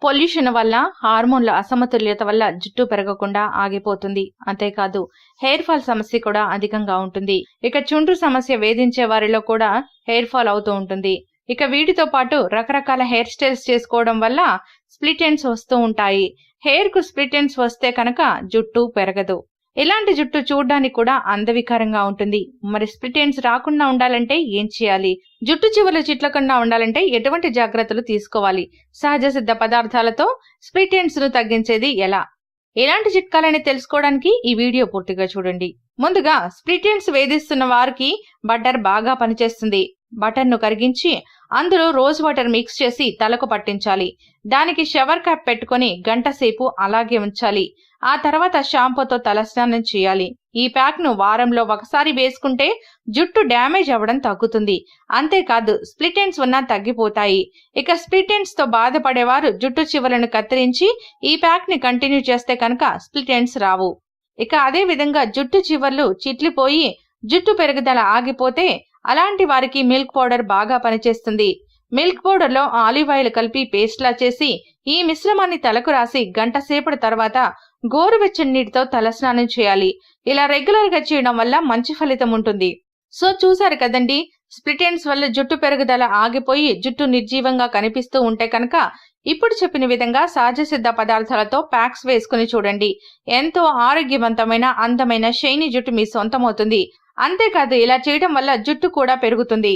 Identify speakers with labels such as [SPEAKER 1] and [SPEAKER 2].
[SPEAKER 1] Pollution వల్ల హార్మోన్ల అసమతుల్యత వల్ల జుట్టు పెరగకుండా ఆగిపోతుంది. అంతేకాదు హెయిర్ ఫాల్ సమస్య కూడా అధికంగా ఉంటుంది. ఇక చుండ్రు సమస్య వేధించే వారిలో కూడా హెయిర్ ఫాల్ అవుతూ ఉంటుంది. ఇక వీటితో పాటు రకరకాల హెయిర్ స్టైల్స్ చేసుకోవడం వల్ల స్ప్లిట్ ఎండ్స్ వస్తూ ఉంటాయి. హెయిర్ కు స్ప్లిట్ ఎండ్స్ వస్తే కనుక జుట్టు పెరగదు. ఇలాంటి జుట్టు చూడ్డానికి కూడా అందవికారంగా ఉంటుంది. మరి స్ప్లిట్ ఎండ్స్ రాకుండా ఉండాలంటే ఏం చేయాలి? జుట్టు చివర్లు చిట్లకుండా ఉండాలంటే ఎటువంటి జాగ్రత్తలు తీసుకోవాలి? సహజ సిద్ధ పదార్థాలతో స్ప్లిట్ ఎండ్స్ ను తగ్గించేది ఎలా? ఎలాంటి చిట్కాలని తెలుసుకోవడానికి ఈ వీడియో పూర్తిగా చూడండి. ముందుగా స్ప్లిట్ ఎండ్స్ వేధిస్తున్న వారికి బటర్ బాగా పనిచేస్తుంది. బటర్ ను కరిగించి అందులో రోజ్ వాటర్ మిక్స్ చేసి తలకు పట్టించాలి. దానికి షవర్ క్యాప్ పెట్టుకుని గంట సేపు అలాగే ఉంచాలి. ఆ తర్వాత షాంపూతో తలస్నానం చేయాలి. ఈ ప్యాక్ ను వారంలో ఒకసారి వేసుకుంటే జుట్టు డ్యామేజ్ అవ్వడం తగ్గుతుంది. అంతేకాదు స్ప్లిట్ ఎండ్స్ ఉన్నా తగ్గిపోతాయి. ఇక స్ప్లిట్ ఎండ్స్ తో బాధపడేవారు జుట్టు చివరలను కత్తిరించి ఈ ప్యాక్ ని కంటిన్యూ చేస్తే కనుక స్ప్లిట్ ఎండ్స్ రావు. ఇక అదే విధంగా జుట్టు చివర్లు చిట్లిపోయి జుట్టు పెరుగుదల ఆగిపోతే అలాంటి వారికి మిల్క్ పౌడర్ బాగా పనిచేస్తుంది. మిల్క్ పౌడర్ లో ఆలివ్ ఆయిల్ కలిపి పేస్ట్ లా చేసి ఈ మిశ్రమాన్ని తలకు రాసి గంట సేపటి తర్వాత గోరువెచ్చని నీటితో తలస్నానం చేయాలి. ఇలా రెగ్యులర్ గా చేయడం వల్ల మంచి ఫలితం ఉంటుంది. సో చూసారు కదండి, స్ప్లిట్ ఎండ్స్ వల్ల జుట్టు పెరుగుదల ఆగిపోయి జుట్టు నిర్జీవంగా కనిపిస్తూ ఉంటే కనుక ఇప్పుడు చెప్పిన విధంగా సహజ సిద్ధ పదార్థాలతో ప్యాక్స్ వేసుకుని చూడండి. ఎంతో ఆరోగ్యవంతమైన అందమైన షైనీ జుట్టు మీ సొంతమవుతుంది. అంతేకాదు ఇలా చేయడం వల్ల జుట్టు కూడా పెరుగుతుంది.